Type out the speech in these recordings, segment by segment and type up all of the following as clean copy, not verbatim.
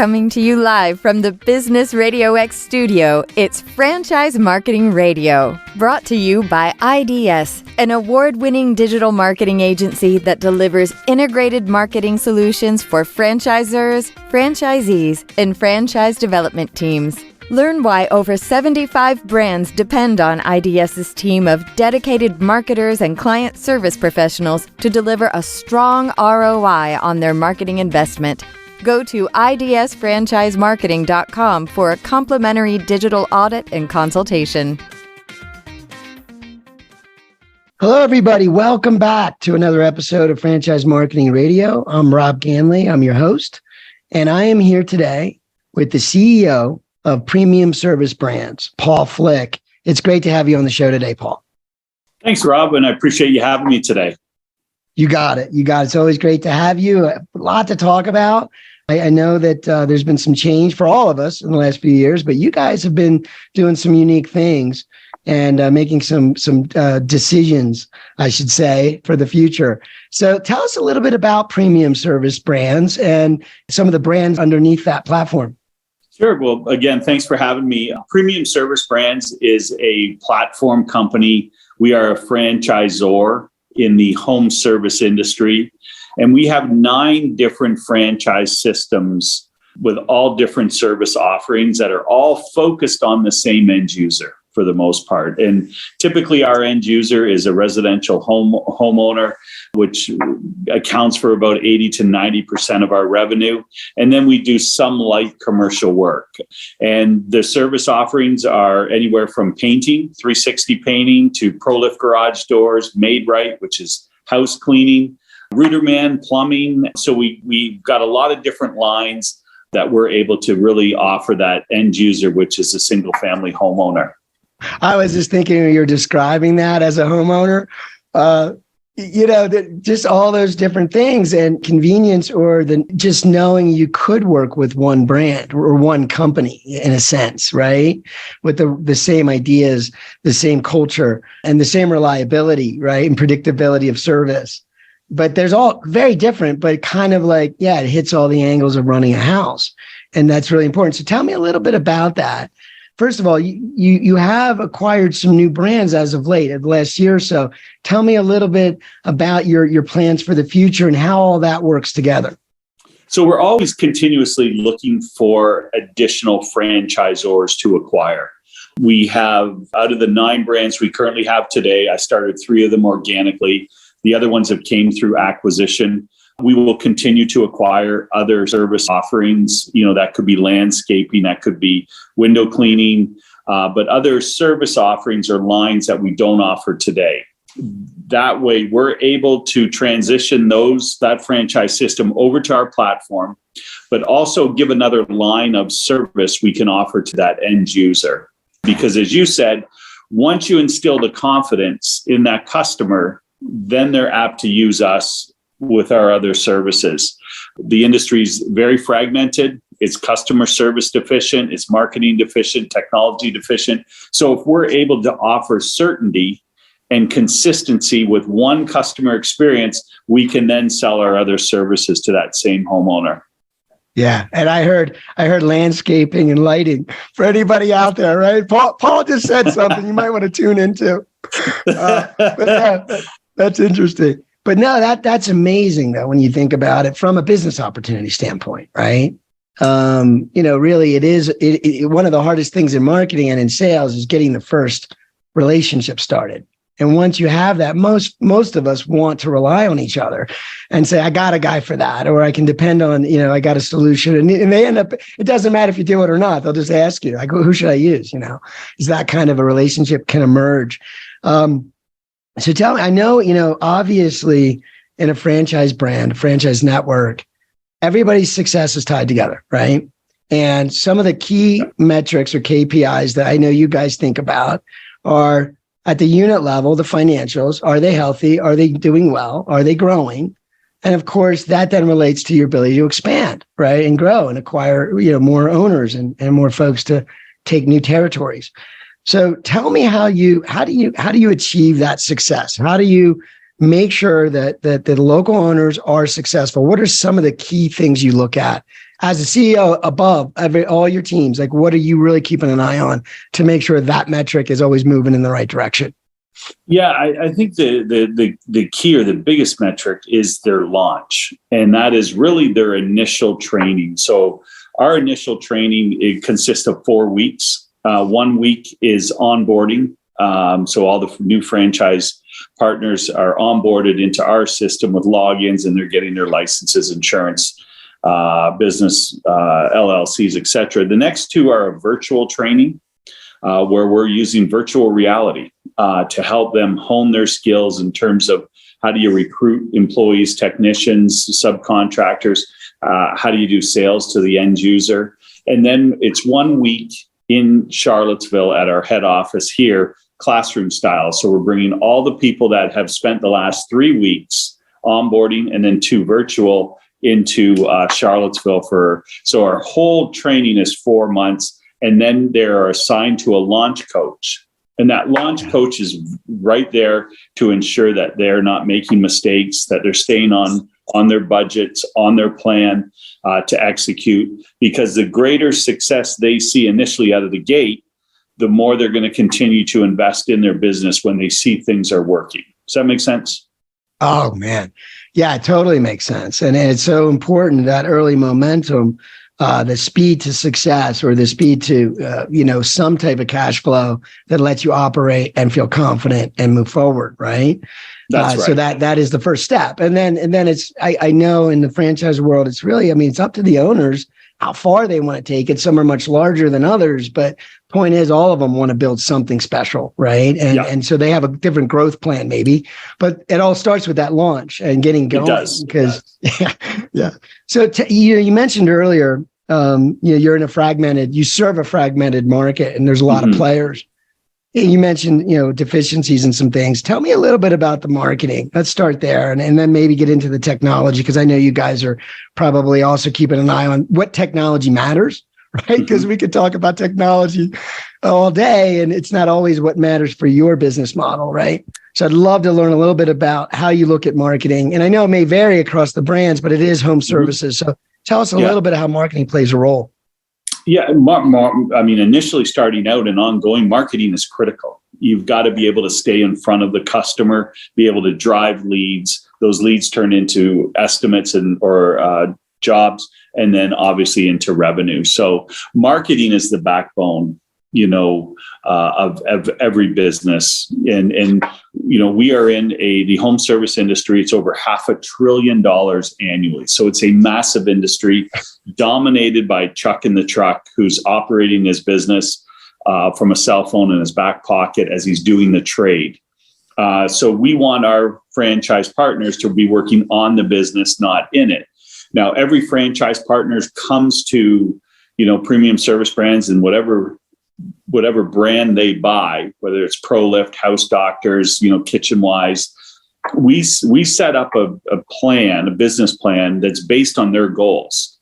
Coming to you live from the Business RadioX studio, it's Franchise Marketing Radio, brought to you by IDS, an award-winning digital marketing agency that delivers integrated marketing solutions for franchisors, franchisees, and franchise development teams. Learn why over 75 brands depend on IDS's team of dedicated marketers and client service professionals to deliver a strong ROI on their marketing investment. Go to idsfranchisemarketing.com for a complimentary digital audit and consultation. Hello, everybody. Welcome back to another episode of Franchise Marketing Radio. I'm Rob Ganley. I'm your host, and I am here today with the CEO of Premium Service Brands, Paul Flick. It's great to have you on the show today, Paul. Thanks, Rob, and I appreciate you having me today. You got it. It's always great to have you. A lot to talk about. I know that there's been some change for all of us in the last few years, but you guys have been doing some unique things and making some decisions, I should say, for the future. So tell us a little bit about Premium Service Brands and some of the brands underneath that platform. Sure. Well, again, thanks for having me. Premium Service Brands is a platform company. We are a franchisor in the home service industry. And we have 9 different franchise systems with all different service offerings that are all focused on the same end user for the most part. And typically our end user is a residential homeowner, which accounts for about 80 to 90% of our revenue. And then we do some light commercial work. And the service offerings are anywhere from painting, 360 painting, to ProLift garage doors, Made Right, which is house cleaning, Ruderman plumbing. So we've got a lot of different lines that we're able to really offer that end user, which is a single family homeowner. I was just thinking when you're describing that as a homeowner, just all those different things and convenience, or just knowing you could work with one brand or one company in a sense, right? With the same ideas, the same culture, and the same reliability, right? And predictability of service. But there's all very different, but kind of like, it hits all the angles of running a house. And that's really important. So tell me a little bit about that. First of all, you have acquired some new brands as of late, of the last year or so. Tell me a little bit about your plans for the future and how all that works together. So we're always continuously looking for additional franchisors to acquire. We have, out of the 9 brands we currently have today, I started 3 of them organically. The other ones have came through acquisition. We will continue to acquire other service offerings. That could be landscaping, that could be window cleaning, but other service offerings or lines that we don't offer today. That way, we're able to transition that franchise system over to our platform, but also give another line of service we can offer to that end user. Because as you said, once you instill the confidence in that customer, then they're apt to use us with our other services. The industry is very fragmented. It's customer service deficient. It's marketing deficient, technology deficient. So if we're able to offer certainty and consistency with one customer experience, we can then sell our other services to that same homeowner. Yeah. And I heard landscaping and lighting for anybody out there, right? Paul just said something you might want to tune into. That's interesting. But no, that's amazing though, when you think about it from a business opportunity standpoint, right? Really it is one of the hardest things in marketing and in sales is getting the first relationship started. And once you have that, most of us want to rely on each other and say, I got a guy for that, or I can depend on, I got a solution. And they end up, it doesn't matter if you do it or not. They'll just ask you, like, who should I use? Is that kind of a relationship can emerge. So tell me, I know, obviously in a franchise brand, a franchise network, everybody's success is tied together, right? And some of the key metrics or KPIs that I know you guys think about are at the unit level, the financials. Are they healthy? Are they doing well? Are they growing? And of course, that then relates to your ability to expand, right? And grow and acquire, more owners and more folks to take new territories. So tell me how do you achieve that success? How do you make sure that the local owners are successful? What are some of the key things you look at as a CEO above all your teams? Like, what are you really keeping an eye on to make sure that metric is always moving in the right direction? Yeah, I think the key or the biggest metric is their launch, and that is really their initial training. So our initial training, it consists of 4 weeks. 1 week is onboarding. So all the new franchise partners are onboarded into our system with logins, and they're getting their licenses, insurance, business, LLCs, et cetera. The next 2 are a virtual training, where we're using virtual reality to help them hone their skills in terms of how do you recruit employees, technicians, subcontractors, how do you do sales to the end user. And then it's 1 week in Charlottesville at our head office here, classroom style. So we're bringing all the people that have spent the last 3 weeks onboarding and then 2 virtual into Charlottesville so our whole training is 4 months. And then they're assigned to a launch coach. And that launch coach is right there to ensure that they're not making mistakes, that they're staying on their budgets, on their plan to execute. Because the greater success they see initially out of the gate, the more they're going to continue to invest in their business when they see things are working. Does that make sense? Oh, man. Yeah, it totally makes sense. And it's so important, that early momentum, the speed to success, or the speed to, some type of cash flow that lets you operate and feel confident and move forward. Right. That's right. So that is the first step. And then I know in the franchise world, it's really, it's up to the owners how far they want to take it. Some are much larger than others, but point is, all of them want to build something special. Right. And so they have a different growth plan maybe, but it all starts with that launch and getting going. It does. Because yeah. So you mentioned earlier, you serve a fragmented market, and there's a lot of players. You mentioned, deficiencies and some things. Tell me a little bit about the marketing. Let's start there, and then maybe get into the technology, because I know you guys are probably also keeping an eye on what technology matters, right? Because we could talk about technology all day, and it's not always what matters for your business model, right? So I'd love to learn a little bit about how you look at marketing. And I know it may vary across the brands, but it is home services. So tell us a little bit of how marketing plays a role. Yeah, initially starting out and ongoing, marketing is critical. You've got to be able to stay in front of the customer, be able to drive leads. Those leads turn into estimates or jobs, and then obviously into revenue. So marketing is the backbone, of every business. And we are in the home service industry. It's over $500 billion annually. So it's a massive industry dominated by Chuck in the truck, who's operating his business from a cell phone in his back pocket as he's doing the trade. So we want our franchise partners to be working on the business, not in it. Now, every franchise partner comes to, premium service brands and whatever brand they buy, whether it's ProLift, House Doctors, KitchenWise, we set up a business plan that's based on their goals.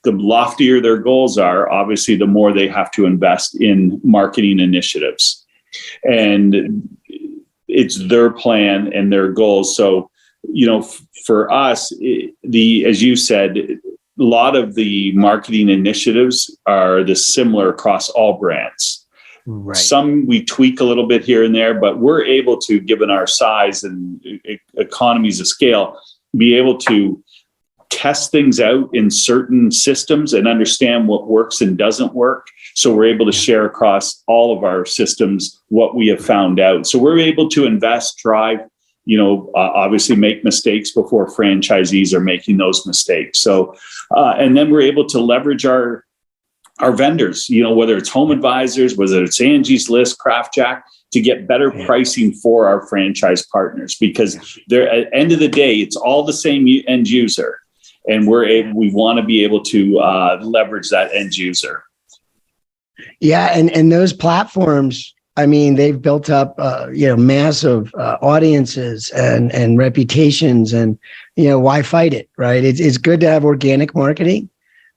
The loftier their goals are, obviously, the more they have to invest in marketing initiatives. And it's their plan and their goals. So, for us, as you said, a lot of the marketing initiatives are similar across all brands. Right. Some we tweak a little bit here and there, but we're able to, given our size and economies of scale, be able to test things out in certain systems and understand what works and doesn't work. So we're able to share across all of our systems what we have found out. So we're able to invest, drive, obviously make mistakes before franchisees are making those mistakes. So, and then we're able to leverage our vendors, whether it's Home Advisors, whether it's Angie's List, CraftJack, to get better pricing for our franchise partners, because they're, at the end of the day, it's all the same end user. And we want to be able to leverage that end user. Yeah. And those platforms, they've built up, massive audiences and reputations, and, why fight it, right? It's good to have organic marketing.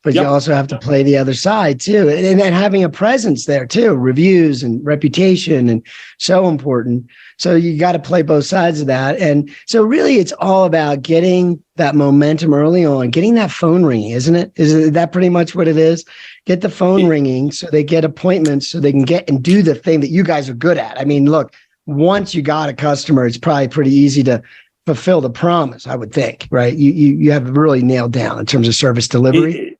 but you also have to play the other side too. And then having a presence there too, reviews and reputation, and so important. So you got to play both sides of that. And so really it's all about getting that momentum early on, getting that phone ringing, isn't it? Is that pretty much what it is? Get the phone ringing so they get appointments, so they can get and do the thing that you guys are good at. I mean, look, once you got a customer, it's probably pretty easy to fulfill the promise, I would think, right? You have really nailed down in terms of service delivery.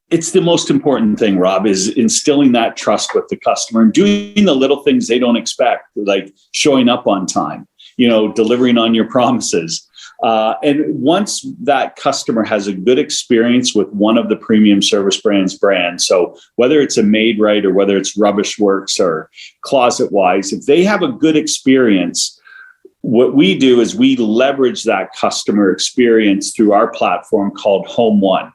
It's the most important thing, Rob, is instilling that trust with the customer and doing the little things they don't expect, like showing up on time, delivering on your promises. And once that customer has a good experience with one of the premium service brands, so whether it's a Made Right or whether it's Rubbish Works or Closet Wise, if they have a good experience, what we do is we leverage that customer experience through our platform called Home One.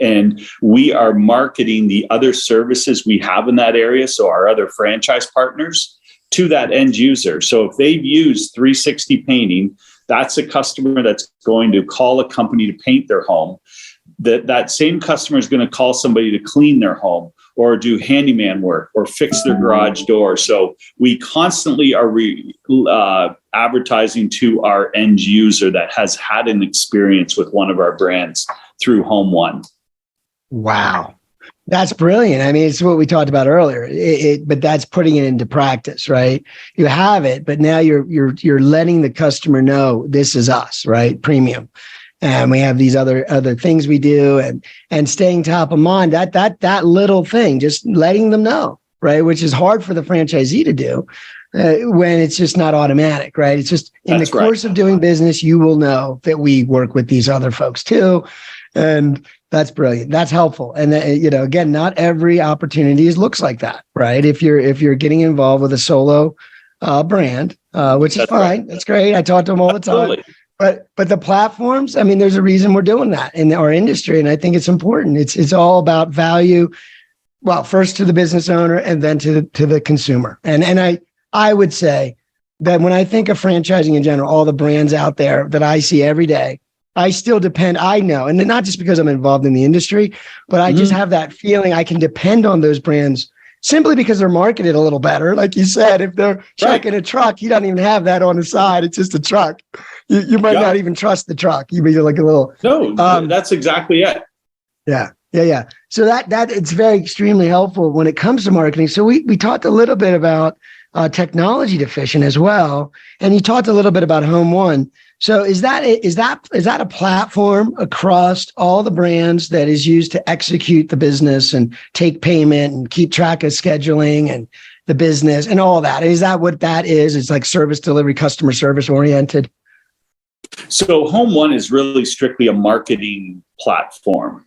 And we are marketing the other services we have in that area, so our other franchise partners, to that end user. So if they've used 360 Painting, that's a customer that's going to call a company to paint their home. That same customer is going to call somebody to clean their home or do handyman work or fix their garage door. So we constantly are advertising to our end user that has had an experience with one of our brands through Home One. Wow. That's brilliant. I mean, it's what we talked about earlier, but that's putting it into practice, right? You have it, but now you're letting the customer know this is us, right? Premium. And we have these other things we do, and staying top of mind, that little thing, just letting them know, right? Which is hard for the franchisee to do when it's just not automatic, right? It's just in the course of doing business, you will know that we work with these other folks too. And that's brilliant. That's helpful. And again, not every opportunity looks like that, right? If you're getting involved with a solo brand, which is fine. That's great. I talk to them all the time. But the platforms, I mean, there's a reason we're doing that in our industry, and I think it's important. It's all about value. Well, first to the business owner, and then to the consumer. And I would say that when I think of franchising in general, all the brands out there that I see every day, I still depend, I know, and not just because I'm involved in the industry, but I just have that feeling I can depend on those brands simply because they're marketed a little better. Like you said, if they're checking a truck, you don't even have that on the side. It's just a truck. You might not even trust the truck. You may like a little. No, that's exactly it. Yeah. So that it's very extremely helpful when it comes to marketing. So we talked a little bit about technology deficient as well, and you talked a little bit about Home One. So is that a platform across all the brands that is used to execute the business and take payment and keep track of scheduling and the business and all that? Is that what that is? It's like service delivery, customer service oriented. So Home One is really strictly a marketing platform.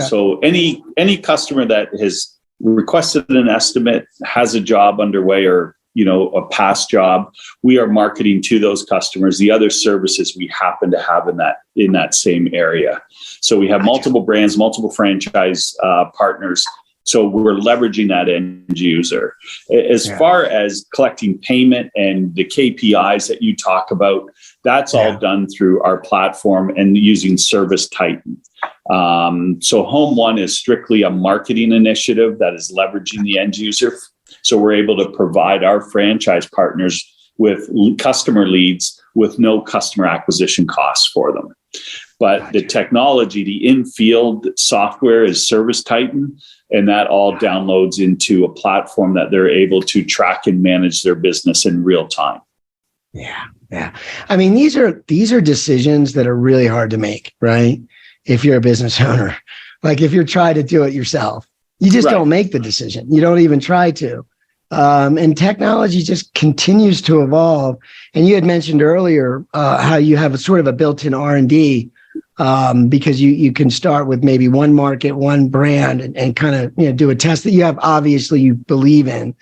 So any customer that has requested an estimate, has a job underway, or a past job, we are marketing to those customers the other services we happen to have in that same area. So we have multiple brands, multiple franchise partners. So we're leveraging that end user. As far as collecting payment and the KPIs that you talk about, that's all done through our platform and using Service Titan. So Home One is strictly a marketing initiative that is leveraging the end user. So we're able to provide our franchise partners with customer leads with no customer acquisition costs for them. But the technology, the in-field software is Service Titan, and that all downloads into a platform that they're able to track and manage their business in real time. Yeah. I mean, these are decisions that are really hard to make, right? If you're a business owner, like if you're trying to do it yourself, you just don't make the decision. You don't even try to. And technology just continues to evolve. And you had mentioned earlier how you have a sort of a built-in R&D because you can start with maybe one market, one brand, and kind of do a test that you have obviously you believe in,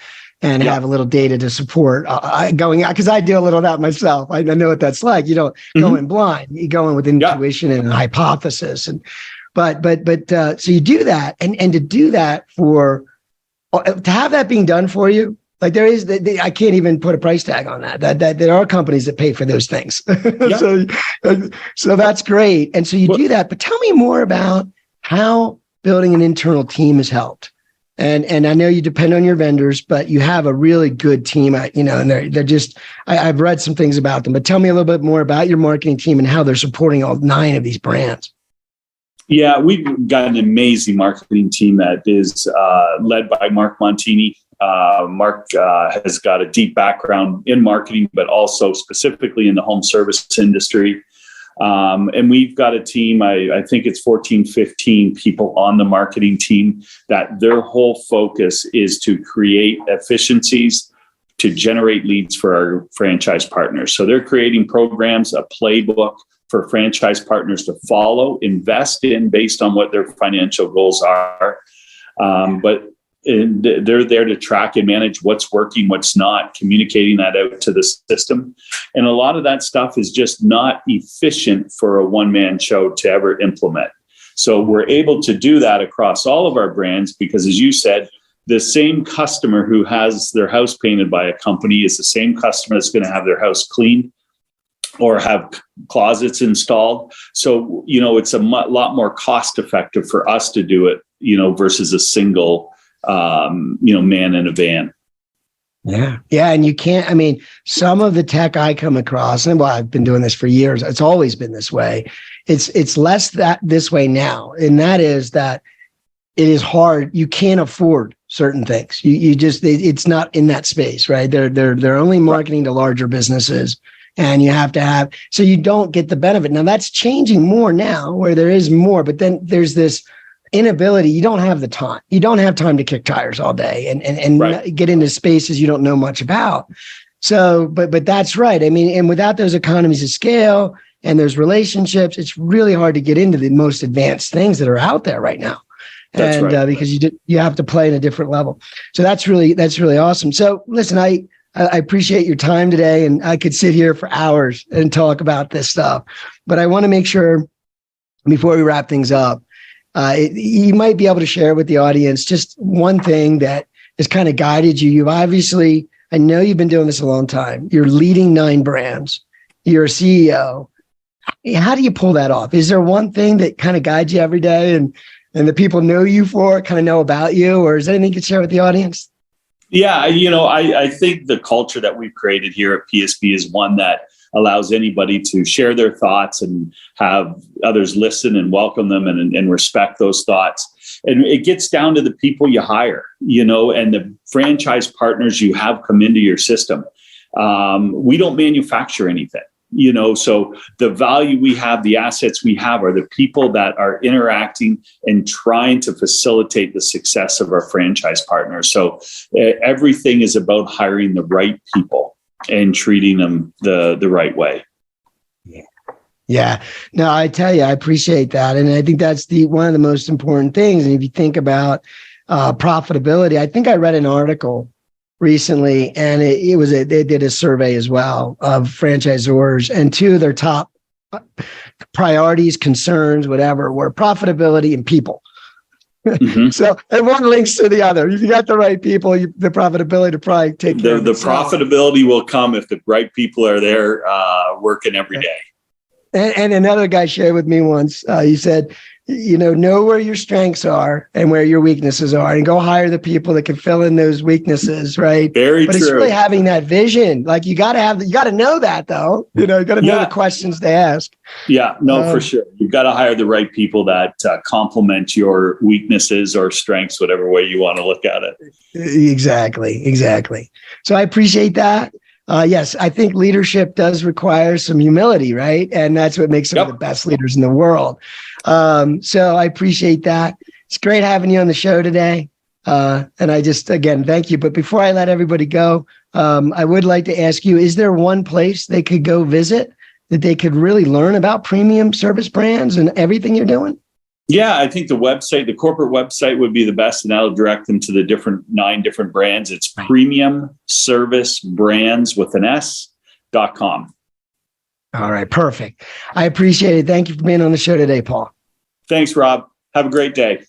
and have a little data to support because I do a little of that myself. I know what that's like. You don't go in blind. You go in with intuition and a hypothesis. But so you do that, and to do that to have that being done for you, like there is, I can't even put a price tag on that there are companies that pay for those things. So that's great. And so you do that, but tell me more about how building an internal team has helped. And I know you depend on your vendors, but you have a really good team, and they're just, I've read some things about them, but tell me a little bit more about your marketing team and how they're supporting all 9 of these brands. Yeah, we've got an amazing marketing team that is led by Mark Montini. Mark has got a deep background in marketing, but also specifically in the home service industry. And we've got a team, I think it's 14, 15 people on the marketing team that their whole focus is to create efficiencies to generate leads for our franchise partners. So they're creating programs, a playbook for franchise partners to follow, invest in based on what their financial goals are. But they're there to track and manage what's working, what's not, communicating that out to the system. And a lot of that stuff is just not efficient for a one-man show to ever implement. So we're able to do that across all of our brands because, as you said, the same customer who has their house painted by a company is the same customer that's going to have their house cleaned or have closets installed. So, it's a lot more cost effective for us to do it, versus a single man in a van. Yeah. Yeah. And you can't, some of the tech I come across, and I've been doing this for years, it's always been this way. It's less that this way now. And that is that it is hard. You can't afford certain things. It's not in that space, right? They're only marketing to larger businesses, and you have to have, so you don't get the benefit. Now that's changing more now where there is more, but then there's this inability. You don't have the time. You don't have time to kick tires all day and right. Get into spaces you don't know much about. So, but that's right. And without those economies of scale and those relationships, it's really hard to get into the most advanced things that are out there right now. That's right. Because you have to play at a different level. So that's really awesome. So listen, I appreciate your time today, and I could sit here for hours and talk about this stuff, but I want to make sure before we wrap things up, you might be able to share with the audience just one thing that has kind of guided you. You've obviously, I know you've been doing this a long time. You're leading 9 brands. You're a CEO. How do you pull that off? Is there one thing that kind of guides you every day and the people know you for, kind of know about you, or is there anything you could share with the audience? Yeah, I think the culture that we've created here at PSB is one that allows anybody to share their thoughts and have others listen and welcome them and respect those thoughts. And it gets down to the people you hire, and the franchise partners you have come into your system. We don't manufacture anything, so the value we have, the assets we have are the people that are interacting and trying to facilitate the success of our franchise partners. So everything is about hiring the right people and treating them the right way. Yeah. No, I tell you, I appreciate that. And I think that's one of the most important things. And if you think about profitability, I think I read an article recently, and they did a survey as well of franchisors, and 2 of their top priorities, concerns, whatever, were profitability and people. Mm-hmm. So, and one links to the other. If you got the right people, the profitability to probably take care of it. The profitability will come if the right people are there working every day. And another guy shared with me once, he said, know where your strengths are and where your weaknesses are, and go hire the people that can fill in those weaknesses, right? Very but true. It's really having that vision. Like you got to know that though, you got to know the questions to ask. Yeah, no, for sure. You've got to hire the right people that complement your weaknesses or strengths, whatever way you want to look at it. Exactly. So I appreciate that. Yes, I think leadership does require some humility, right? And that's what makes some of the best leaders in the world. So I appreciate that. It's great having you on the show today. And I just, again, thank you. But before I let everybody go, I would like to ask you, is there one place they could go visit that they could really learn about premium service brands and everything you're doing? Yeah, I think the corporate website would be the best, and that'll direct them to the 9 different brands. It's premiumservicebrands.com. All right, perfect. I appreciate it. Thank you for being on the show today, Paul. Thanks, Rob. Have a great day.